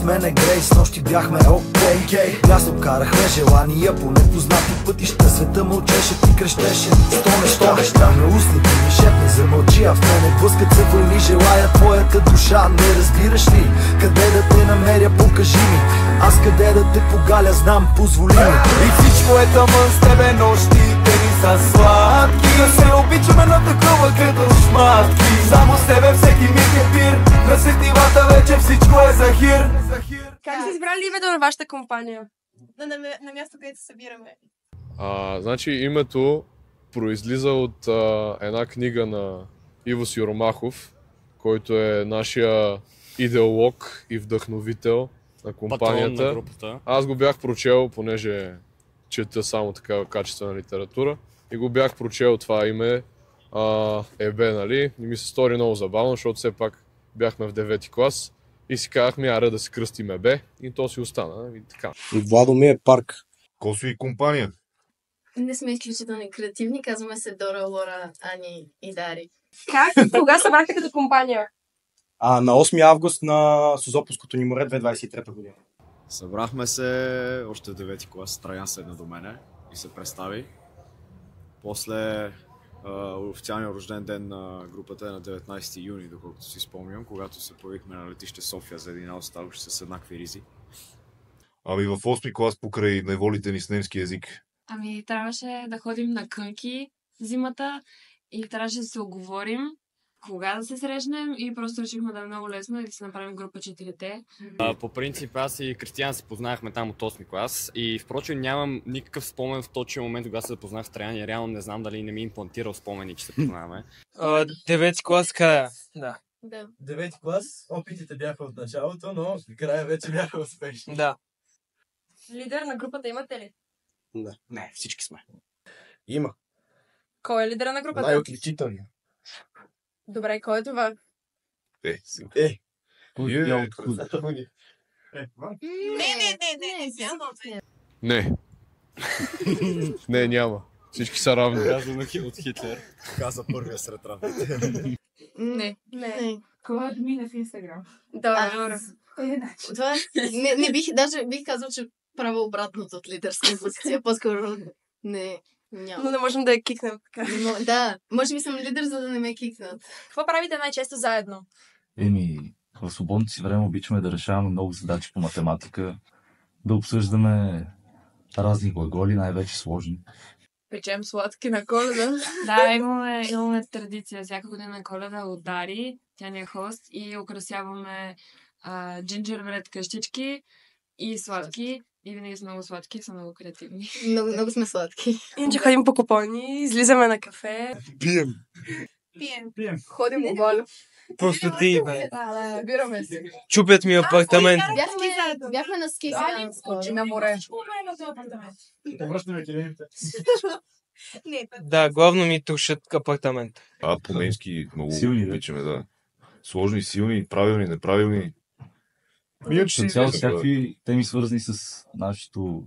мене Грейс, нощи бяхме окей. Ясно карахме желания по непознати пътища. Света мълчеше, ти крещеше. Стонеш, бяхме устни, ми шепне, замълчи, а в мене блъскат се вълни. Желая твоята душа, не разбираш ли? Къде да те намеря, покажи ми. Аз къде да те погаля, знам, позволи ми. И всичко е тъмън с тебе, нощите ни са сладки. Да се обичаме на такова като шматки. Само с тебе всеки миг е пир. На сетивата вече всичко е за хир. Как сте избрали името на вашата компания? На място, където се събираме. Значи името произлиза от една книга на Иво Сиромахов, който е нашия идеолог и вдъхновител на компанията. На групата. Аз го бях прочел, понеже чета само такава качествена литература, и го бях прочел това име Ебе, нали? И ми се стори много забавно, защото все пак бяхме в 9-ти клас и си казахме, аре да се кръстим Ебе, и то си остана. И така. И Владо ми е парк. Косо и компания. Не сме изключително креативни, казваме се Дора, Лора, Ани и Дари. Как? Кога събрахте като компания? На 8 август на Созопolското ни море 2023 година. Събрахме се още в 9-ти клас, Траян седна до мене и се представи. После официалния рожден ден на групата е на 19 юни, доколкото си спомням, когато се появихме на летище София за един оставащ с еднакви ризи. Ами в 8 клас покрай неволите ни с немски език. Ами трябваше да ходим на кънки зимата и трябваше да се оговорим кога да се срещнем и просто решихме да е много лесно и да си направим група 4-те. По принцип аз и Кристиян се познахме там от 8 клас и впрочем нямам никакъв спомен в точния момент, когато се запознах с Траян и реално не знам дали не ми имплантирал спомени, че се познаваме. 9 клас края, да. Да. 9 клас, опитите бяха от началото, но края вече бяха успешни. Да. Лидер на групата имате ли? Да. Не, всички сме. Има. Кой е лидера на групата? Най-отличителният. Добре, кой е това? Не. Не, няма. Всички са равни. Казано от Хитлер. Каза първия сред равните. Не. Кога мине в Инстаграм? Добре. Това не бих казал, че правя обратното от лидерска позиция. По-скоро не. Няма. Но не можем да я кикнем така. Но, да, може би съм лидер, за да не ме кикнат. Какво правите най-често заедно? В свободното си време обичаме да решаваме много задачи по математика, да обсъждаме разни глаголи, най-вече сложни. Печем сладки на Коледа. Да, имаме традиция всяка година на Коледа от Дари, тя ни е хост и украсяваме джинджербред къщички и сладки. И винаги са много сладки, са много креативни. Много сме сладки. Иначе ходим по купони, излизаме на кафе. Пием. Ходим по волю. Просто ти, бе. Да, бираме се. Чупят ми апартамент. Бяхме на ски На море. Да, главно ми тушат апартамент. По-немски много Силни, да. обичаме, да. Сложни, силни, правилни, неправилни. Като цяло всякакви теми свързани с нашето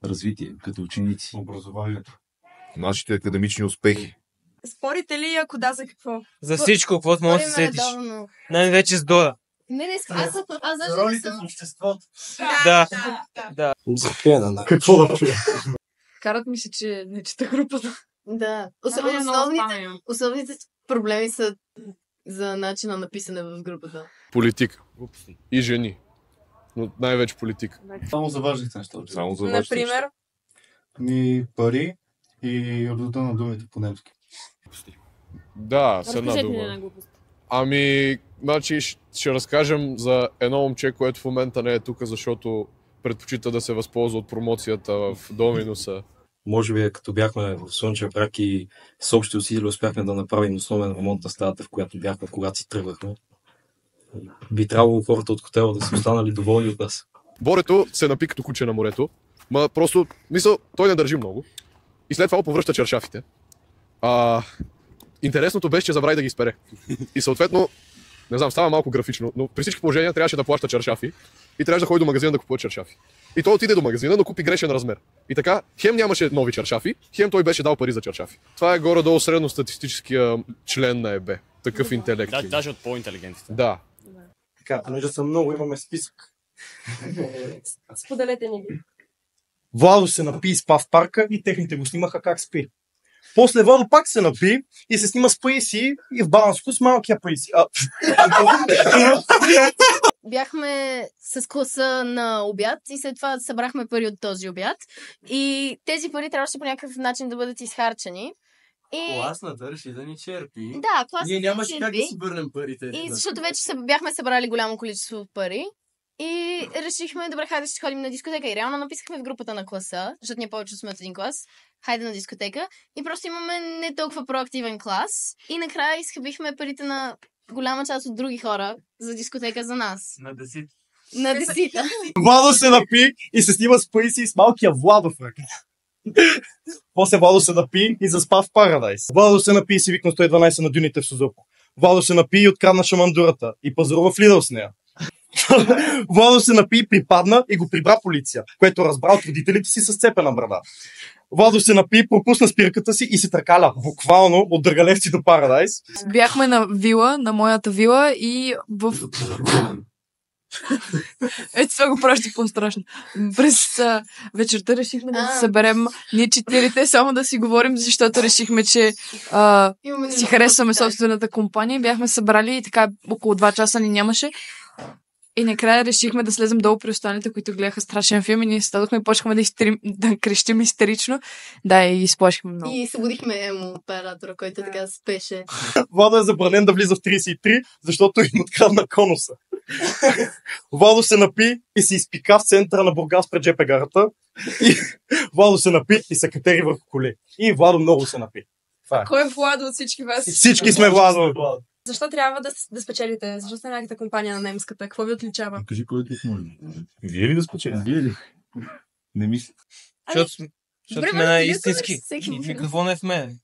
развитие като ученици. Образованието. Нашите академични успехи. Спорите ли, ако да, за какво? За всичко, каквото може да се сетиш. Най-вече с Дора. Не, аз даже Ролите в обществото. Да. За пена. Какво да пия? Карат ми се, че не чета групата. Да. Основните проблеми са за начина на писане в групата. Политика. И жени. Но най-вече политика. Само за важните неща. Само за важните Например? Пари и родата на думите по-немски. Да, с една дума. Ами, значи ще разкажем за едно момче, което в момента не е тук, защото предпочита да се възползва от промоцията в Доминуса. Може би като бяхме в Слънчев бряг и с общи усилия успяхме да направим основен ремонт на стаята, в която бяхме, когато си тръгвахме. Би трябвало хората от хотела да са останали доволни от нас. Борето се напи като куче на морето, ма просто, той не държи много. И след това повръща чершафите. Интересното беше, че забрави да ги изпере. И съответно, не знам, става малко графично, но при всички положения трябваше да плаща чершафи и трябваше да ходи до магазина да купува чершафи. И той отиде до магазина, но купи грешен размер. И така, хем нямаше нови чершафи, хем той беше дал пари за чершафи. Това е горе-долу средностатистическия член на ЕБ. Такъв интелект. Даже от по-интелигентите. Да. Така, понеже са много, имаме списък. Споделете ни ги. Владо се напи и спа в парка и техните го снимаха как спи. После Владо пак се напи и се снима с Паиси и в баланско с малкия Паиси. Бяхме с класа на обяд и след това събрахме пари от този обяд. И тези пари трябваше по някакъв начин да бъдат изхарчени. И... Класната реши да ни черпи. Да, класната Ние нямаше черпи. как да си върнем парите. И защото вече бяхме събрали голямо количество пари. И решихме, добре, хайде ще ходим на дискотека. И реално написахме в групата на класа, защото ние повече сме от един клас. Хайде на дискотека. И просто имаме не толкова проактивен клас. И накрая изхабихме парите на голяма част от други хора за дискотека за нас. На 10. На 10. Владо се напи и се снима с Паиси и с малкия Владо в ръка. После Владо се напи и заспа в Парадайс. Владо се напи и си викна 112 на дюните в Сузопо. Владо се напи и открадна шамандурата и пазарува в Лидъл с нея. Владо се напи и припадна и го прибра полиция, което разбра от родителите си с цепена брада. Владо се напи, пропусна спирката си и се търкаля буквално от Дъргалевци до Парадайс. Бяхме на вила, на моята вила и в... Ето това го пращи по-страшно. През вечерта решихме да се съберем ние четирите, само да си говорим, защото решихме, че си харесваме собствената компания. Бяхме събрали и така около 2 часа ни нямаше. И накрая решихме да слезем долу при останалите, които гледаха страшен филм и ние стадохме и почнахме да крещим истерично. Да, и изплашихме много. И събудихме емо оператора, който така спеше. Владо е забранен да влиза в 33, защото им открадна конуса. Владо се напи и се изпика в центъра на Бургас пред ЖП гарата. И Владо се напи и се катери върху коли. И Владо много се напи. Това е. Кой е Владо от всички вас? Всички сме Владо. Защо трябва да спечелите? Защо сте някаква компания на немската? Какво ви отличава? Кажи кой тук може. Вие ли да спечелите? Вие ли? Не мисля. Защото сме най-истински. Какво не е в мен?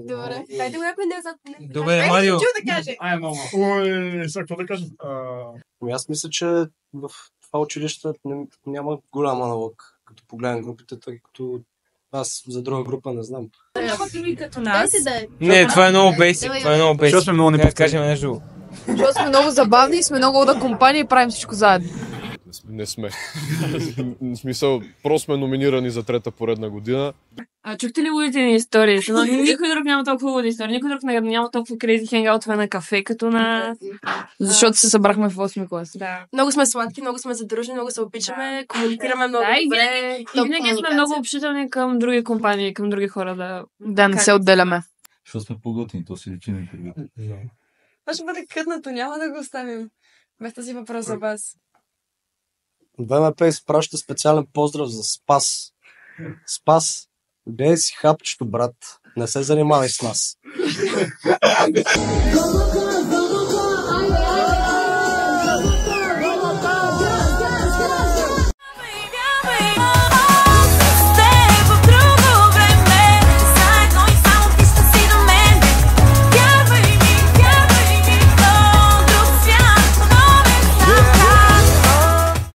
Добре. Дайте го някой не зад. Добре, Марио. да каже. Ой, сега какво да кажа? Аз мисля, че в това училище няма голям аналог, като погледнем групите, тъй като аз за друга група не знам. Като нас. Не, това е много бейсик. Това е много бейсик. Защото сме много непостоянни. Кажем нещо. Защото сме много забавни и сме много луда компания и правим всичко заедно. Не сме. В смисъл, просто сме номинирани за 3-та поредна година. Чухте ли лудите ни истории? Никой друг няма толкова луди истории. Никой друг няма толкова crazy hangout на кафе, като на... Защото се събрахме в 8 клас. Да. Много сме сладки, много сме задружни, много се обичаме, комуникираме много добре. И винаги сме много общителни към други компании, към други хора да не се отделяме. Защото сме по-готини, то си личи на интервю. Това ще бъде кътнато, няма да го оставим. Без този въпрос за вас. ВМП изпраща специален поздрав за Спас. Спас, бей си хапчето, брат. Не се занимавай с нас.